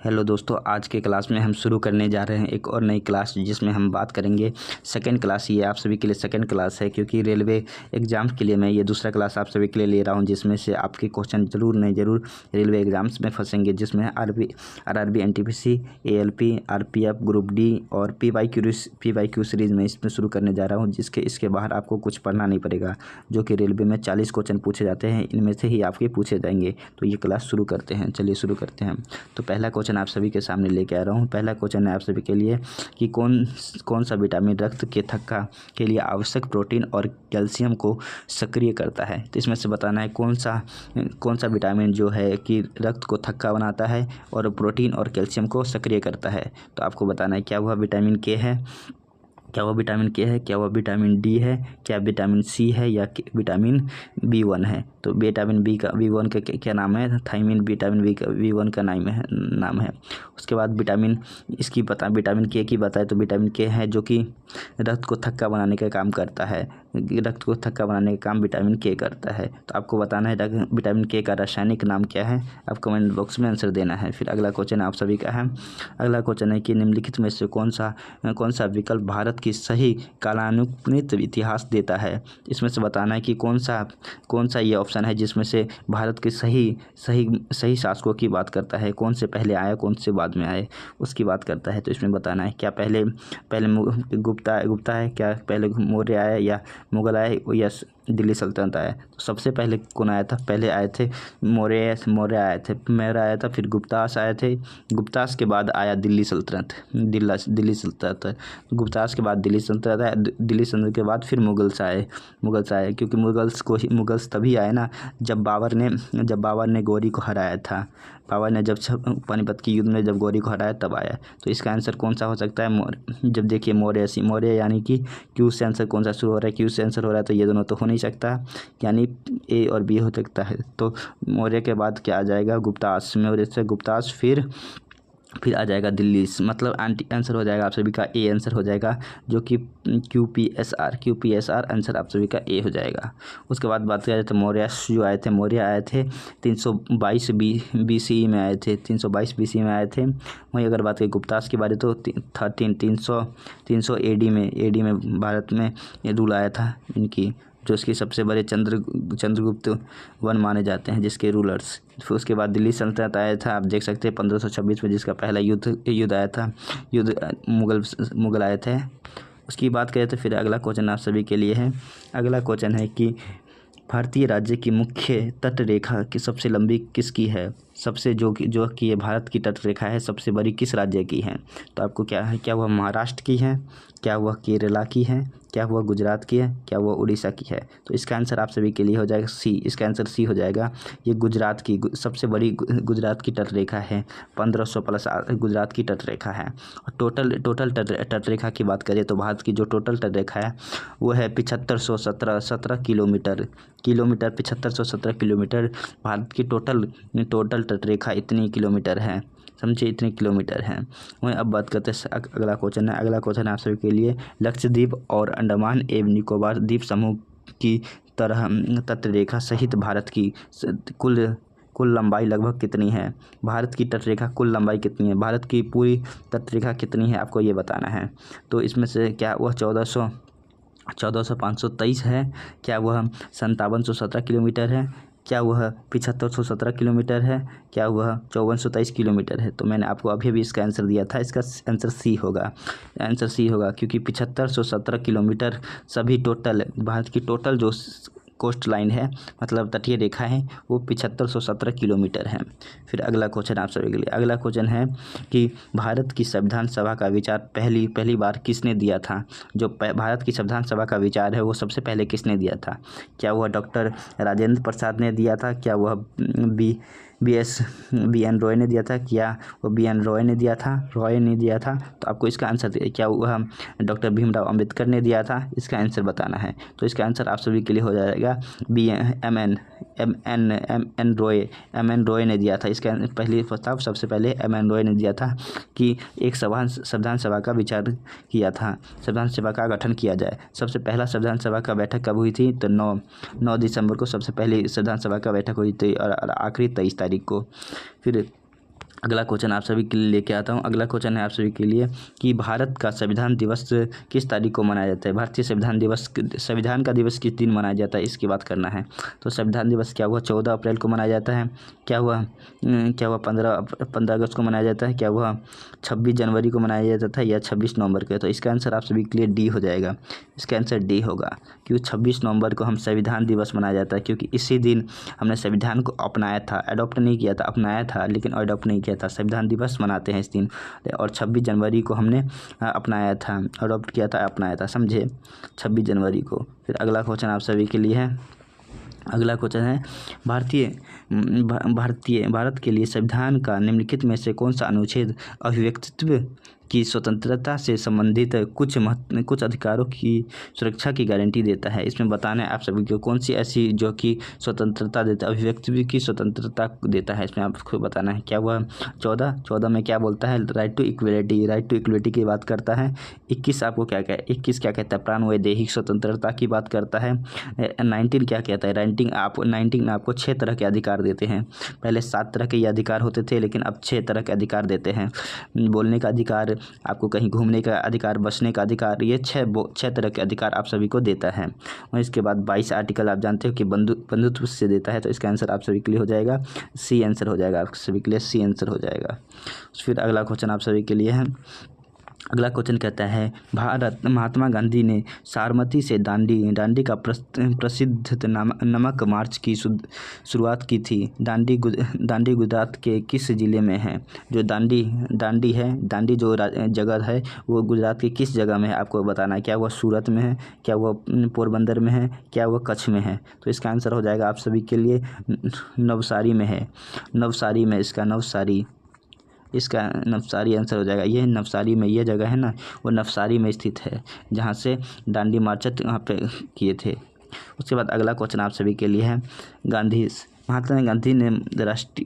Hello दोस्तों, आज के क्लास में हम शुरू करने जा रहे हैं एक और नई क्लास जिसमें हम बात करेंगे सेकंड क्लास। ये आप सभी के लिए सेकंड क्लास है क्योंकि रेलवे एग्ज़ाम के लिए मैं ये दूसरा क्लास आप सभी के लिए ले रहा हूं, जिसमें से आपके क्वेश्चन ज़रूर नहीं ज़रूर रेलवे एग्ज़ाम्स में फंसेंगे, जिसमें RRB, NTPC, ALP, RPF, group D और पीवाईक्यू सीरीज़ में इसमें शुरू करने जा रहा हूँ, इसके बाहर आपको कुछ पढ़ना नहीं पड़ेगा। जो कि रेलवे में 40 क्वेश्चन पूछे जाते हैं, इनमें से ही आपके पूछे जाएंगे। तो ये क्लास शुरू करते हैं, चलिए शुरू करते हैं। तो पहला क्वेश्चन आप सभी के सामने लेके आ रहा हूँ। पहला क्वेश्चन है आप सभी के लिए कि कौन सा विटामिन रक्त के थक्का के लिए आवश्यक प्रोटीन और कैल्शियम को सक्रिय करता है। तो इसमें से बताना है कौन सा विटामिन जो है कि रक्त को थक्का बनाता है और प्रोटीन और कैल्शियम को सक्रिय करता है। तो आपको बताना है क्या वह विटामिन के है, क्या वह विटामिन के है, क्या वह विटामिन डी है, क्या विटामिन सी है या विटामिन B1 है। तो विटामिन B1 का क्या नाम है? थायमिन। विटामिन B1 का नाम है। उसके बाद विटामिन के की बताए तो विटामिन के है जो कि रक्त को थक्का बनाने का काम करता है। रक्त को थक्का बनाने का काम विटामिन के करता है। तो आपको बताना है विटामिन के का रासायनिक नाम क्या है, आप कमेंट बॉक्स में आंसर देना है। फिर अगला क्वेश्चन आप सभी का है। अगला क्वेश्चन है कि निम्नलिखित में से कौन सा विकल्प भारत की सही कालानुक्रमिक इतिहास देता है। इसमें से बताना है कि कौन सा ये ऑप्शन है जिसमें से भारत के सही शासकों की बात करता है, कौन से पहले आया कौन से बाद में आए उसकी बात करता है। तो इसमें बताना है क्या पहले गुप्ता है, क्या पहले मौर्य आया या मुगल आए या दिल्ली सल्तनत आया। तो सबसे पहले कौन आया था? पहले आए थे मौर्य आया था, फिर गुप्तास आए थे। गुप्तास के बाद आया दिल्ली सल्तनत। गुप्तास के बाद दिल्ली सल्तनत आया। दिल्ली सल्तनत के बाद फिर मुगल्स आए क्योंकि मुगल्स तभी आए ना जब बाबर ने गौरी को हराया था। बाबर ने जब पानीपत के युद्ध में जब गौरी को हराया तब आया। तो इसका आंसर कौन सा हो सकता है? जब देखिए मौर्य यानी कि क्यू से आंसर कौन सा शुरू हो रहा है? क्यू से आंसर हो रहा है तो ये दोनों तो हो नहीं सकता, यानी ए और बी हो सकता है। तो मौर्य के बाद क्या आ जाएगा? गुप्तास। मौर्य से गुप्तास फिर आ जाएगा दिल्ली, मतलब आंसर हो जाएगा आप सभी का ए आंसर हो जाएगा, जो कि QPSR आंसर आप सभी का ए हो जाएगा। उसके बाद बात किया जाए तो मौर्य आए थे 322 BCE में आए थे, 322 BCE में आए थे। वहीं अगर बात करें गुप्तास के बारे तो 300 AD में भारत में रूल आया था इनकी, जो इसके सबसे बड़े चंद्रगुप्त वन माने जाते हैं जिसके रूलर्स। फिर उसके बाद दिल्ली सल्तनत आया था, आप देख सकते हैं 1526 में, जिसका पहला युद्ध आया था, मुगल आए थे। उसकी बात करें तो फिर अगला क्वेश्चन आप सभी के लिए है। अगला क्वेश्चन है कि भारतीय राज्य की मुख्य तट रेखा की सबसे लंबी किसकी है? जो कि ये भारत की तट रेखा है सबसे बड़ी किस राज्य की है? तो आपको क्या है, क्या वह महाराष्ट्र की है, क्या वह केरला की है, क्या वह गुजरात की है, क्या वह उड़ीसा की है? तो इसका आंसर आप सभी के लिए हो जाएगा सी। इसका आंसर सी हो जाएगा। ये गुजरात की सबसे बड़ी गुजरात की तट रेखा है, 1500 प्लस गुजरात की तट रेखा है। और टोटल तट रेखा की बात करें तो भारत की जो टोटल तट रेखा है वो है 7517 किलोमीटर। 7517 किलोमीटर भारत की टोटल तट रेखा इतनी किलोमीटर है, समझे, इतने किलोमीटर हैं। वहीं अब बात करते हैं अगला क्वेश्चन है आप सभी के लिए। लक्षद्वीप और अंडमान एवं निकोबार द्वीप समूह की तरह तट रेखा सहित भारत की कुल लंबाई लगभग कितनी है? भारत की तट रेखा कुल लंबाई कितनी है? भारत की पूरी तट रेखा कितनी है आपको ये बताना है। तो इसमें से क्या वह 14,523 है, क्या वह 5717 किलोमीटर है, क्या वह 7517 किलोमीटर है, क्या वह 5423 किलोमीटर है? तो मैंने आपको अभी इसका आंसर दिया था, इसका आंसर सी होगा। क्योंकि 7517 किलोमीटर सभी टोटल भारत की टोटल जो कोस्ट लाइन है, मतलब तटीय रेखा है, वो 7517 किलोमीटर है। फिर अगला क्वेश्चन आप सभी के लिए। अगला क्वेश्चन है कि भारत की संविधान सभा का विचार पहली बार किसने दिया था? जो भारत की संविधान सभा का विचार है वो सबसे पहले किसने दिया था? क्या वह डॉक्टर राजेंद्र प्रसाद ने दिया था, क्या वह BN रॉय ने दिया था, क्या वो BN रॉय ने दिया था? तो आपको इसका आंसर क्या वह डॉक्टर भीमराव अंबेडकर ने दिया था? इसका आंसर बताना है। तो इसका आंसर आप सभी के लिए हो जाएगा MN रॉय ने दिया था। इसका पहले प्रस्ताव सबसे पहले MN रॉय ने दिया था कि एक संविधान सभा का विचार किया था, संविधान सभा का गठन किया जाए। सबसे पहला संविधान सभा का बैठक कब हुई थी? तो 9 दिसंबर को सबसे पहले संविधान सभा का बैठक हुई थी और आखिरी 23 तारीख को। फिर अगला क्वेश्चन आप सभी के लिए लेके आता हूँ। अगला क्वेश्चन है आप सभी के लिए कि भारत का संविधान दिवस किस तारीख को मनाया जाता है। भारतीय संविधान का दिवस किस दिन मनाया जाता है, इसकी बात करना है। तो संविधान दिवस क्या हुआ, 14 अप्रैल को मनाया जाता है। क्या हुआ 15 अगस्त को मनाया जाता है। क्या हुआ 26 जनवरी को मनाया जाता है या 26 नवंबर को। तो इसका आंसर आप सभी के लिए डी हो जाएगा। इसका आंसर डी होगा, क्योंकि 26 नवंबर को हम संविधान दिवस मनाया जाता है, क्योंकि इसी दिन हमने संविधान को अपनाया था। अडॉप्ट नहीं किया था, अपनाया था लेकिन अडॉप्ट नहीं किया था। संविधान दिवस मनाते हैं इस दिन। और 26 जनवरी को हमने अपनाया था, अडॉप्ट किया था, अपनाया था, समझे, 26 जनवरी को। फिर अगला क्वेश्चन आप सभी के लिए है। अगला क्वेश्चन है भारत के लिए संविधान का निम्नलिखित में से कौन सा अनुच्छेद अभिव्यक्तित्व की स्वतंत्रता से संबंधित कुछ अधिकारों की सुरक्षा की गारंटी देता है। इसमें बताना है आप सभी को कौन सी ऐसी जो कि स्वतंत्रता देता है, अभिव्यक्ति की स्वतंत्रता देता है। इसमें आपको बताना है। क्या हुआ 14 में क्या बोलता है, राइट टू इक्वलिटी की बात करता है। 21 आपको क्या क्या 21 क्या कहता है, प्राण व दैहिक स्वतंत्रता की बात करता है। 19 क्या कहता है, 19 आपको 6 तरह के अधिकार देते हैं। पहले 7 तरह के ये अधिकार होते थे, लेकिन अब 6 तरह के अधिकार देते हैं। बोलने का अधिकार, आपको कहीं घूमने का अधिकार, बसने का अधिकार, ये 6 तरह के अधिकार आप सभी को देता है। और इसके बाद 22 आर्टिकल आप जानते हो कि बंधुत्व से देता है। तो इसका आंसर आप सभी के लिए हो जाएगा सी आंसर हो जाएगा, आप सभी के लिए सी आंसर हो जाएगा। फिर अगला क्वेश्चन आप सभी के लिए है। अगला क्वेश्चन कहता है महात्मा गांधी ने साबरमती से दांडी का प्रसिद्ध नमक मार्च की शुरुआत की थी। दांडी गुजरात के किस जिले में है। जो दांडी है, दांडी जो जगह है वो गुजरात की किस जगह में है, आपको बताना है। क्या वह सूरत में है, क्या वह पोरबंदर में है, क्या वह कच्छ में है। तो इसका आंसर हो जाएगा आप सभी के लिए नवसारी में है। नवसारी में इसका नवसारी आंसर हो जाएगा। ये नवसारी में, ये जगह है ना, वो नवसारी में स्थित है, जहाँ से दांडी मार्च वहाँ पे किए थे। उसके बाद अगला क्वेश्चन आप सभी के लिए है। महात्मा गांधी ने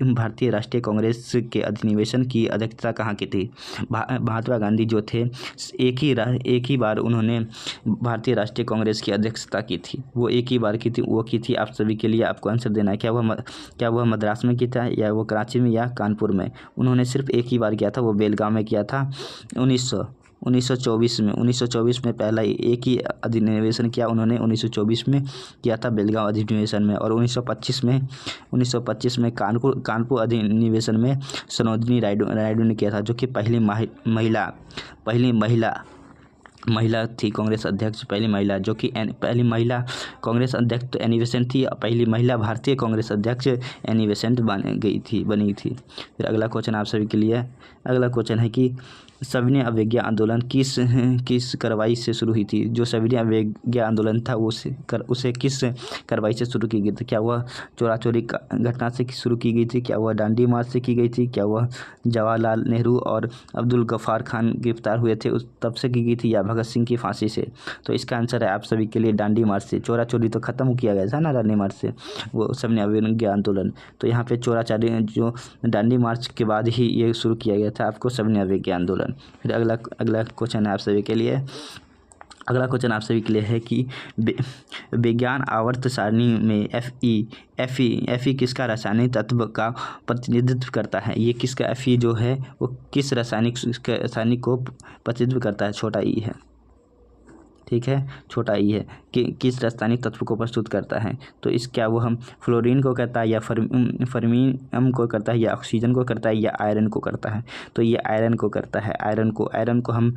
भारतीय राष्ट्रीय कांग्रेस के अधिवेशन की अध्यक्षता कहाँ की थी। महात्मा गांधी जो थे एक ही बार उन्होंने भारतीय राष्ट्रीय कांग्रेस की अध्यक्षता की थी। वो एक ही बार की थी, वो की थी। आप सभी के लिए आपको आंसर देना है। क्या वह मद्रास में किया था, या वो कराची में, या कानपुर में। उन्होंने सिर्फ एक ही बार किया था, वो बेलगाम में किया था 1924 में पहला एक ही अधिवेशन किया उन्होंने। 1924 में किया था बेलगाम अधिवेशन में। और 1925 में कानपुर अधिवेशन में सरोजिनी नायडू ने किया था, जो कि पहली महिला थी कांग्रेस अध्यक्ष। पहली महिला जो कि पहली महिला कांग्रेस अध्यक्ष तो एनी बेसेंट थी, पहली महिला भारतीय कांग्रेस अध्यक्ष एनी बेसेंट बनी थी। फिर अगला क्वेश्चन आप सभी के लिए। अगला क्वेश्चन है कि सविनय अवज्ञा आंदोलन किस कार्रवाई से शुरू हुई थी। जो सविनय अवज्ञा आंदोलन था उसे किस कार्रवाई से शुरू की गई थी। क्या वह चोरा चोरी घटना से शुरू की गई थी, क्या वह दांडी मार्च से की गई थी, क्या वह जवाहरलाल नेहरू और अब्दुल गफ्फार खान गिरफ्तार हुए थे उस तब से की गई थी, या भगत सिंह की फांसी से। तो इसका आंसर है आप सभी के लिए दांडी मार्च से। चोरा चोरी तो खत्म किया गया था ना दांडी मार्च से, वो सविनय अवज्ञा आंदोलन। तो यहाँ पे चोरा चोरी जो दांडी मार्च के बाद ही ये शुरू किया गया था, आपको सविनय अवज्ञा आंदोलन। फिर अगला क्वेश्चन है आप सभी के लिए। अगला क्वेश्चन आप सभी के लिए है कि विज्ञान आवर्त सारणी में Fe किसका रासायनिक तत्व का प्रतिनिधित्व करता है। ये किसका Fe जो है वो किस रासायनिक को प्रतिनिधित्व करता है। छोटा ई है, ठीक है, छोटा ई है कि किस रासायनिक तत्व को प्रस्तुत करता है। तो क्या वो हम फ्लोरीन को करता है, या फर्मियम को करता है, या ऑक्सीजन को करता है, या आयरन को करता है। तो ये आयरन को करता है। आयरन को हम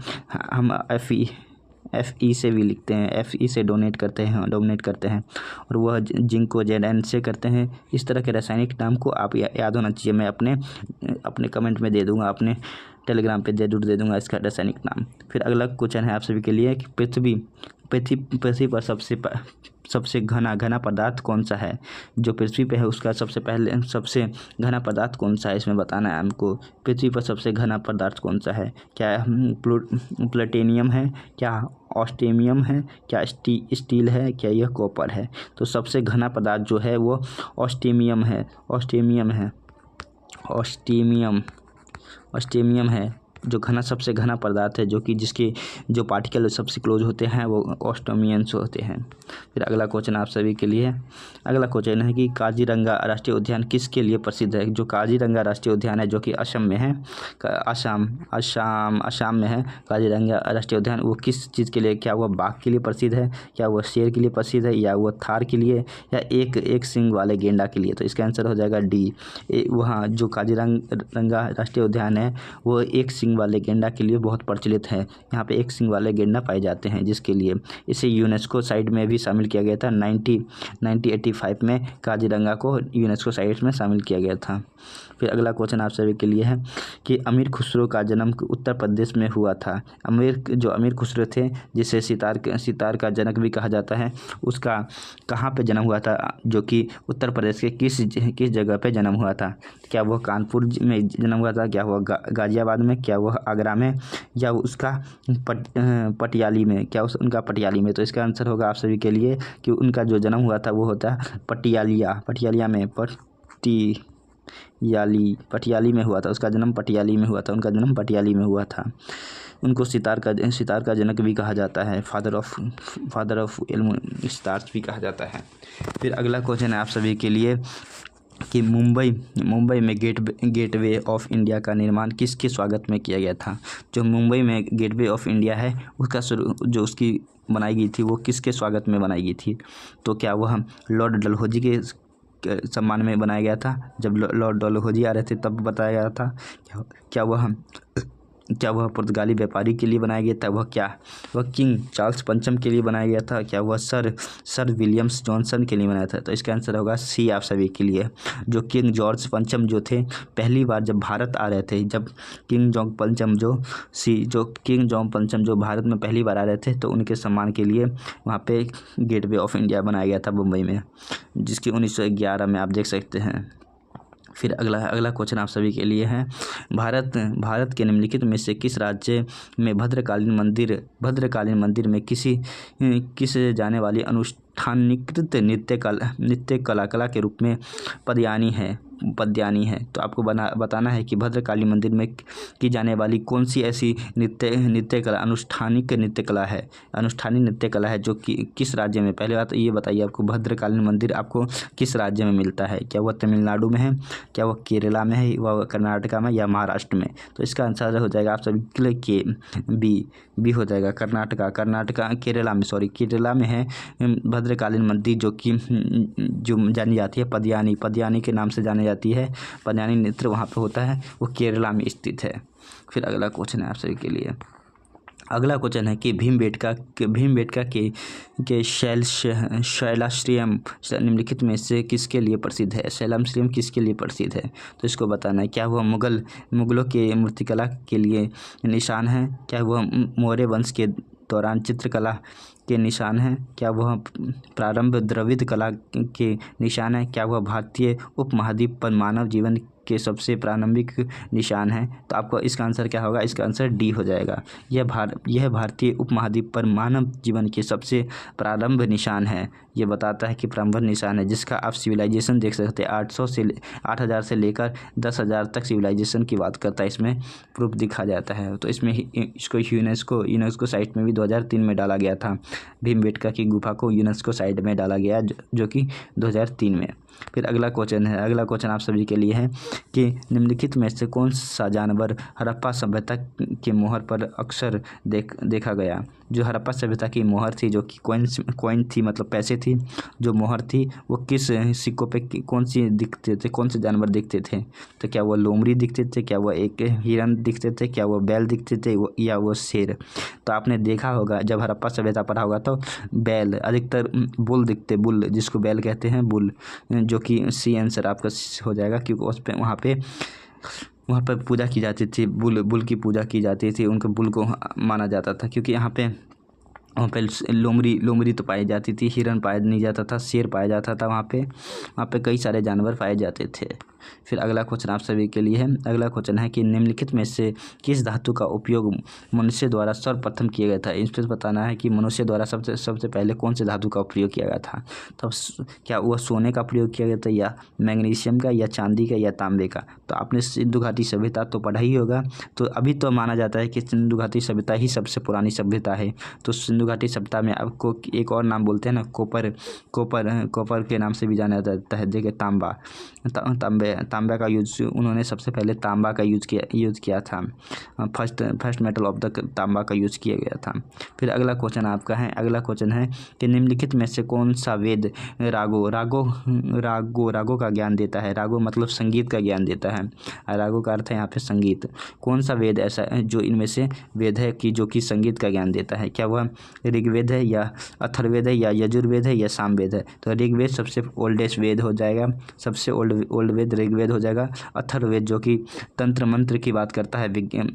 Fe से भी लिखते हैं, Fe से डोमिनेट करते हैं और वह जिंक को Zn से करते हैं। इस तरह के रासायनिक नाम को आप याद होना चाहिए। मैं अपने कमेंट में दे दूंगा, अपने टेलीग्राम पे जरूर दे दूंगा इसका रासायनिक नाम। फिर अगला क्वेश्चन है आप सभी के लिए कि पृथ्वी पर सबसे घना पदार्थ कौन सा है। जो पृथ्वी पे है उसका सबसे घना पदार्थ कौन सा है, इसमें बताना है हमको। पृथ्वी पर सबसे घना पदार्थ कौन सा है। क्या प्लूटोनियम है, क्या ऑस्टियम है, क्या स्टील है, क्या यह कॉपर है। तो सबसे घना पदार्थ जो है वो ऑस्टियम है। जो घना सबसे घना पदार्थ है, जो कि जिसके जो पार्टिकल सबसे क्लोज होते हैं वो ऑस्टोमियंस होते हैं। फिर अगला क्वेश्चन आप सभी के लिए है। अगला क्वेश्चन है कि काजीरंगा राष्ट्रीय उद्यान किसके लिए प्रसिद्ध है। जो काजीरंगा राष्ट्रीय उद्यान है जो कि असम में है, असम में है काजीरंगा राष्ट्रीय उद्यान, वो किस चीज़ के लिए, क्या वह बाघ के लिए प्रसिद्ध है, क्या वह शेर के लिए प्रसिद्ध है, या वह थार के लिए, या एक सींग वाले गेंडा के लिए। तो इसका आंसर हो जाएगा डी। वहाँ जो काजीरंगा राष्ट्रीय उद्यान है वो एक सींग वाले गेंडा के लिए बहुत प्रचलित है। यहाँ पे एक सींग वाले गेंडा पाए जाते हैं, जिसके लिए इसे यूनेस्को साइट में भी शामिल किया गया था। 1985 में काजीरंगा को यूनेस्को साइट में शामिल किया गया था। फिर अगला क्वेश्चन आप सभी के लिए है कि अमीर खुसरो का जन्म उत्तर प्रदेश में हुआ था। अमीर खुसरो थे, जिसे सितार का जनक भी कहा जाता है, उसका कहाँ पे जन्म हुआ था, जो कि उत्तर प्रदेश के किस जगह पे जन्म हुआ था। क्या वह कानपुर में जन्म हुआ था, क्या वह गाजियाबाद में, क्या वह आगरा में, या उसका पटियाली में, उनका पटियाली में। तो इसका आंसर होगा आप सभी के लिए कि उनका जो जन्म हुआ था वो होता है पटियाली में हुआ था। उसका जन्म पटियाली में हुआ था, उनका जन्म पटियाली में हुआ था। उनको सितार का जनक भी कहा जाता है, फादर ऑफ स्टार्स भी कहा जाता है। फिर अगला क्वेश्चन है आप सभी के लिए कि मुंबई में गेटवे ऑफ इंडिया का निर्माण किसके स्वागत में किया गया था। जो मुंबई में गेटवे ऑफ इंडिया है उसका जो उसकी बनाई गई थी वो किसके स्वागत में बनाई गई थी। तो क्या वह लॉर्ड डलहौजी के सम्मान में बनाया गया था, जब लॉर्ड डलहौजी आ रहे थे तब बताया गया था। क्या वह पुर्तगाली व्यापारी के लिए बनाया गया था, वह किंग चार्ल्स पंचम के लिए बनाया गया था, क्या वह सर विलियम्स जॉनसन के लिए बनाया था। तो इसका आंसर होगा सी आप सभी के लिए। जो किंग जॉर्ज पंचम जो थे पहली बार जब भारत आ रहे थे, जब किंग जॉर्ज पंचम जो भारत में पहली बार आ रहे थे, तो उनके सम्मान के लिए वहाँ पे गेटवे ऑफ इंडिया बनाया गया था मुंबई में, जिसकी 1911 में आप देख सकते हैं। फिर अगला क्वेश्चन आप सभी के लिए है, भारत के निम्नलिखित में से किस राज्य में भद्रकाली मंदिर में किस जाने वाली अनुष्ठानीकृत नृत्य कला के रूप में पद्यानी है। तो आपको बताना है कि भद्रकाली मंदिर में की जाने वाली कौन सी ऐसी नृत्य कला अनुष्ठानिक नृत्य कला है जो कि किस राज्य में। पहले बात ये बताइए आपको भद्रकाली मंदिर आपको किस राज्य में मिलता है, क्या वह तमिलनाडु में है, क्या वह केरला में है, वह कर्नाटका में, या महाराष्ट्र में। तो इसका आंसर हो जाएगा आप सभी के लिए बी हो जाएगा, कर्नाटका केरला में है भद्रकालीन मंदिर, जो जानी जाती है पद्यानी के नाम से जानी जाती है। पद्यानी नृत्य वहाँ पे होता है, वो केरला में स्थित है। फिर अगला क्वेश्चन है आप सभी के लिए। अगला क्वेश्चन है कि भीमबेटका के शैलाश्रयम निम्नलिखित में से किसके लिए प्रसिद्ध है। शैलाश्रयम किसके लिए प्रसिद्ध है, तो इसको बताना है। क्या वह मुगलों के मूर्तिकला के लिए निशान है, क्या वह मौर्य वंश के दौरान चित्रकला के निशान है, क्या वह प्रारंभ द्रविड़ कला के निशान है, क्या वह भारतीय उपमहाद्वीप पर मानव जीवन के सबसे प्रारंभिक निशान है। तो आपको इसका आंसर क्या होगा, इसका आंसर डी हो जाएगा। यह भारतीय उपमहाद्वीप पर मानव जीवन के सबसे प्रारंभ निशान है। ये बताता है कि प्रारंभ निशान है, जिसका आप सिविलाइजेशन देख सकते हैं। 8,000 से लेकर 10,000 तक सिविलाइजेशन की बात करता है, इसमें प्रूफ दिखा जाता है। तो इसमें इसको यूनेस्को साइट में भी 2003 में डाला गया था। भीमबेटका की गुफा को यूनेस्को साइट में डाला गया, जो कि 2003 में। फिर अगला क्वेश्चन आप सभी के लिए है कि निम्नलिखित में से कौन सा जानवर हड़प्पा सभ्यता के मोहर पर अक्सर देखा गया। जो हड़प्पा सभ्यता की मोहर थी, जो कि कॉइन थी, मतलब पैसे थी, जो मोहर थी वो किस सिक्कों पे कौन से जानवर दिखते थे। तो क्या वो लोमड़ी दिखते थे, क्या वो एक हिरन दिखते थे, क्या वो बैल दिखते थे, या वो शेर। तो आपने देखा होगा जब हड़प्पा सभ्यता पढ़ा होगा तो बैल, अधिकतर बुल दिखते, बुल जिसको बैल कहते हैं, बुल, जो कि सी आंसर आपका हो जाएगा, क्योंकि उस पे वहाँ पर पूजा की जाती थी, बुल की पूजा की जाती थी, उनको बुल को माना जाता था, क्योंकि वहाँ पे लोमड़ी तो पाई जाती थी, हिरन पाया नहीं जाता था, शेर पाया जाता था, वहाँ पे कई सारे जानवर पाए जाते थे। फिर अगला क्वेश्चन आप सभी के लिए है। अगला क्वेश्चन है कि निम्नलिखित में से किस धातु का उपयोग मनुष्य द्वारा सर्वप्रथम किया गया था। इस पर बताना है कि मनुष्य द्वारा सबसे पहले कौन से धातु का प्रयोग किया गया था। तो क्या वह सोने का प्रयोग किया गया था, या मैग्नीशियम का, या चांदी का, या तांबे का। तो आपने सिंधु घाटी सभ्यता तो पढ़ा ही होगा। तो अभी तो माना जाता है कि सिंधु घाटी सभ्यता ही सबसे पुरानी सभ्यता है। तो सिंधु घाटी सभ्यता में आपको एक और नाम बोलते हैं ना, कॉपर के नाम से भी जाना जाता है। देखिए तांबे का यूज, उन्होंने सबसे पहले तांबा का यूज किया था। फर्स्ट मेटल ऑफ द तांबा का यूज किया गया था। फिर अगला क्वेश्चन आपका है। अगला क्वेश्चन है कि निम्नलिखित में से कौन सा वेद रागों का ज्ञान देता है। रागो मतलब संगीत का ज्ञान देता है। रागों का अर्थ है यहाँ पे संगीत। कौन सा वेद ऐसा है जो इनमें से वेद है कि जो कि संगीत का ज्ञान देता है। क्या वह ऋग्वेद है, या अथर्ववेद है, या यजुर्वेद है, या सामवेद है। तो ऋग्वेद सबसे ओल्डेस्ट वेद हो जाएगा, सबसे ओल्ड वेद ऋग्वेद हो जाएगा। अथर्ववेद जो कि तंत्र मंत्र की बात करता है, विज्ञान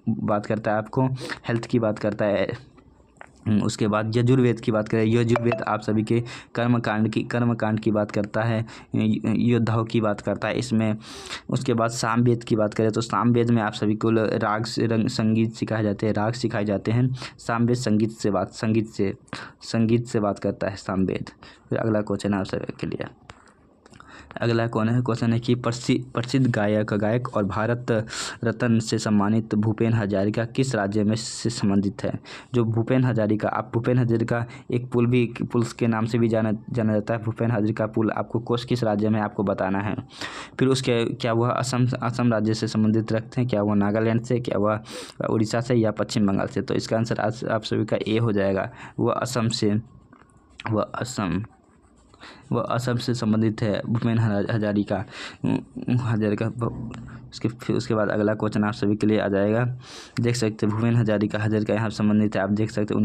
बात करता है, आपको हेल्थ की बात करता है। उसके बाद यजुर्वेद की बात करें, यजुर्वेद आप सभी के कर्मकांड की बात करता है, योद्धाओं की बात करता है इसमें। उसके बाद सामवेद की बात करें तो सामवेद में आप सभी को राग संगीत सिखाए जाते हैं, राग सिखाए जाते हैं। सामवेद संगीत से बात करता है सामवेद। फिर अगला क्वेश्चन आप सभी के लिए। अगला क्वेश्चन है कि प्रसिद्ध गायक और भारत रत्न से सम्मानित भूपेन हजारिका किस राज्य में से संबंधित है। जो भूपेन हजारिका एक पुल के नाम से भी जाना जाता है। भूपेन हजारिका पुल आपको किस राज्य में आपको बताना है। फिर उसके क्या वह असम राज्य से संबंधित रखते हैं, क्या वह नागालैंड से, क्या वह उड़ीसा से, या पश्चिम बंगाल से। तो इसका आंसर आप सभी का ए हो जाएगा। वह असम से संबंधित है भूपेन हजारिका। उसके बाद अगला क्वेश्चन आप सभी के लिए आ जाएगा। देख सकते हैं भूपेन हजारिका यहाँ संबंधित है। आप देख सकते हैं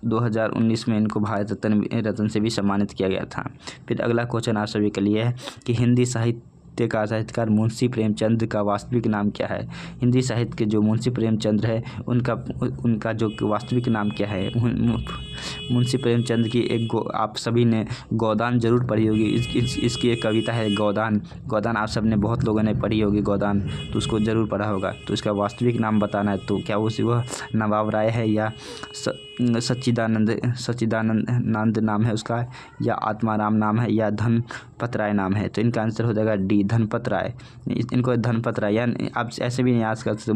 2019 में इनको भारत रत्न से भी सम्मानित किया गया था। फिर अगला क्वेश्चन आप सभी के लिए है कि हिंदी साहित्यकार मुंशी प्रेमचंद का वास्तविक नाम क्या है। हिंदी साहित्य के जो मुंशी प्रेमचंद है उनका जो वास्तविक नाम क्या है। मुंशी प्रेमचंद की आप सभी ने गोदान जरूर पढ़ी होगी। इसकी एक कविता है गोदान आप सब ने बहुत लोगों ने पढ़ी होगी गोदान, तो उसको जरूर पढ़ा होगा। तो इसका वास्तविक नाम बताना है। तो क्या वह नवाब राय है, या सच्चिदानंद नाम है उसका, या आत्माराम नाम है, या धनपत राय नाम है। तो इनका आंसर हो जाएगा डी, धनपत राय। इनको धनपत राय, यानी आप ऐसे भी नहीं याद कर सकते।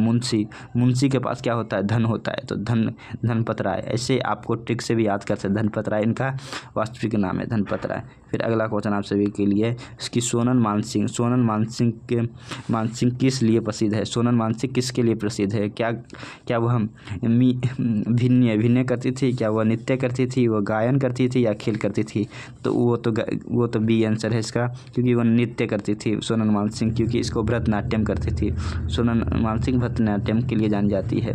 मुंशी के पास क्या होता है, धन होता है, तो धनपत राय। ऐसे आपको ट्रिक से भी याद कर सकते। धनपत राय इनका वास्तविक नाम है, धनपत राय। फिर अगला क्वेश्चन आप सभी के लिए इसकी सोनल मानसिंह किस लिए प्रसिद्ध है। सोनल मानसिंह किसके लिए प्रसिद्ध है। क्या वह भिन्न करती थी, क्या वह नृत्य करती थी, वह गायन करती थी, या खेल करती थी। तो वो तो बी आंसर है इसका, क्योंकि वह नृत्य करती थी सोनल मानसिंह, क्योंकि इसको भरतनाट्यम करती थी। सोनल मानसिंह भरतनाट्यम के लिए जानी जाती है,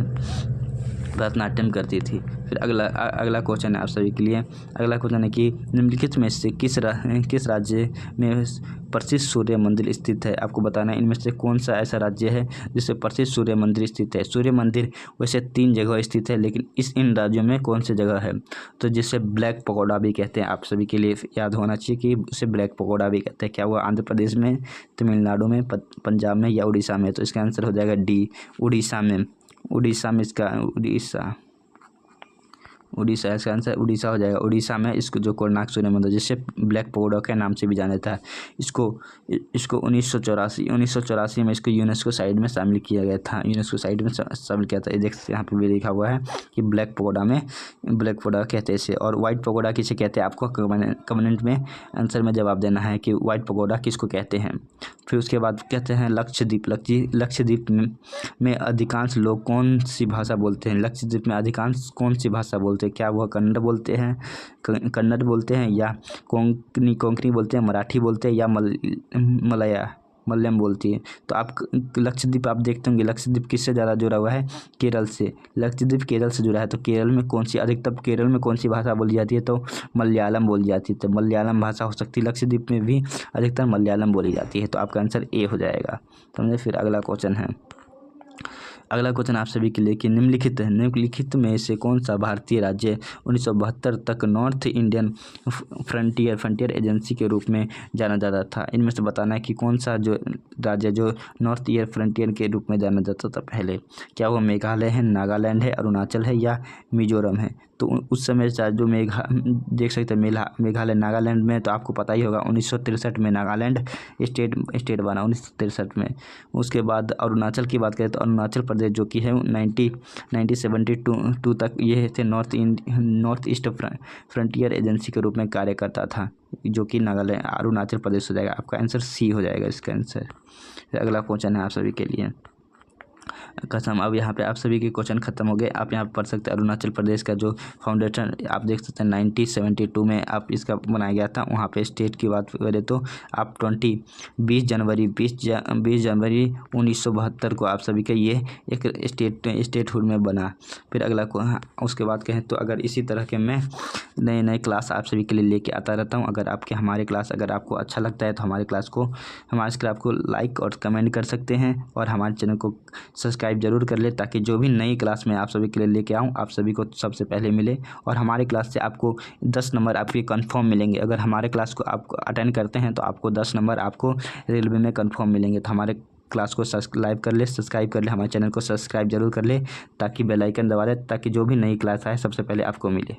भरतनाट्यम करती थी। फिर अगला क्वेश्चन है आप सभी के लिए। अगला क्वेश्चन है कि निम्नलिखित में से किस राज्य में प्रसिद्ध सूर्य मंदिर स्थित है। आपको बताना है इनमें से कौन सा ऐसा राज्य है जिससे प्रसिद्ध सूर्य मंदिर स्थित है। सूर्य मंदिर वैसे 3 जगह स्थित है, लेकिन इन राज्यों में कौन सी जगह है। तो जिसे ब्लैक पगोडा भी कहते हैं, आप सभी के लिए याद होना चाहिए कि उसे ब्लैक पगोडा भी कहते हैं। क्या वो आंध्र प्रदेश में, तमिलनाडु में, पंजाब में, या उड़ीसा में। तो इसका आंसर हो जाएगा डी, उड़ीसा में। उड़ीसा इसका आंसर उड़ीसा हो जाएगा। उड़ीसा में इसको जो कोणार्क सूर्य मंदिर, जिसे ब्लैक पगोडा के नाम से भी जाना जाता है, इसको 1984 में इसको यूनेस्को साइट में शामिल किया गया था। यूनेस्को साइट में शामिल किया था। ये देख यहाँ पे भी लिखा हुआ है कि ब्लैक पगोडा कहते हैं इसे। और वाइट पगोडा किसे कहते हैं, आपको कमेंट में आंसर में जवाब देना है कि वाइट पगोडा किसको कहते हैं। फिर उसके बाद कहते हैं लक्षद्वीप में अधिकांश लोग कौन सी भाषा बोलते हैं। लक्षद्वीप में अधिकांश कौन सी भाषा बोलते हैं। क्या वह कन्नड़ बोलते हैं, या कोंकणी बोलते हैं, मराठी बोलते हैं, या मलयालम बोलती है। तो आप लक्षद्वीप आप देखते होंगे, लक्षद्वीप किससे ज़्यादा जुड़ा हुआ है, केरल से। लक्षद्वीप केरल से जुड़ा है। तो केरल में कौन सी भाषा बोली जाती है, तो मलयालम बोली जाती है। तो मलयालम भाषा हो सकती है। लक्षद्वीप में भी अधिकतर मलयालम बोली जाती है। तो आपका आंसर ए हो जाएगा। समझे। फिर अगला क्वेश्चन है। अगला क्वेश्चन आप सभी के लिए कि निम्नलिखित में से कौन सा भारतीय राज्य 1972 तक नॉर्थ इंडियन फ्रंटियर एजेंसी के रूप में जाना जाता था। इनमें से बताना है कि कौन सा जो राज्य जो नॉर्थ ईयर फ्रंटियर के रूप में जाना जाता था पहले। क्या वो मेघालय है, नागालैंड है, अरुणाचल है या मिजोरम है। तो उस समय जो देख सकते हैं मेघालय नागालैंड में, तो आपको पता ही होगा 1963 में नागालैंड स्टेट बना 1963 में। उसके बाद अरुणाचल की बात करें तो अरुणाचल प्रदेश जो कि है 1972 तक ये थे नॉर्थ ईस्ट फ्रंटियर एजेंसी के रूप में कार्य करता था, जो कि नागालैंड अरुणाचल प्रदेश हो जाएगा। आपका आंसर सी हो जाएगा इसका आंसर। अगला क्वेश्चन है आप सभी के लिए कसम। अब यहाँ पे आप सभी के क्वेश्चन खत्म हो गए। आप यहाँ पढ़ सकते हैं अरुणाचल प्रदेश का जो फाउंडेशन आप देख सकते हैं 1972 में आप इसका बनाया गया था। वहाँ पे स्टेट की बात करें तो आप 20 जनवरी 1972 को आप सभी का ये एक स्टेटहुड में बना। फिर अगला उसके बाद कहें तो अगर इसी तरह के मैं नए क्लास आप सभी के लिए लेके आता रहता हूँ। अगर हमारे क्लास अगर आपको अच्छा लगता है तो हमारे क्लास को लाइक और कमेंट कर सकते हैं और हमारे चैनल को सब्सक्राइब जरूर कर ले, ताकि जो भी नई क्लास में आप सभी के लिए लेके आऊँ आप सभी को सबसे पहले मिले। और हमारे क्लास से आपको 10 नंबर आपके कंफर्म मिलेंगे। अगर हमारे क्लास को आप अटेंड करते हैं तो आपको 10 नंबर आपको रेलवे में कंफर्म मिलेंगे। तो हमारे क्लास को सब्सक्राइब कर ले, हमारे चैनल को सब्सक्राइब जरूर कर ले, ताकि बेल आइकन दबा दे, ताकि जो भी नई क्लास आए सबसे पहले आपको मिले।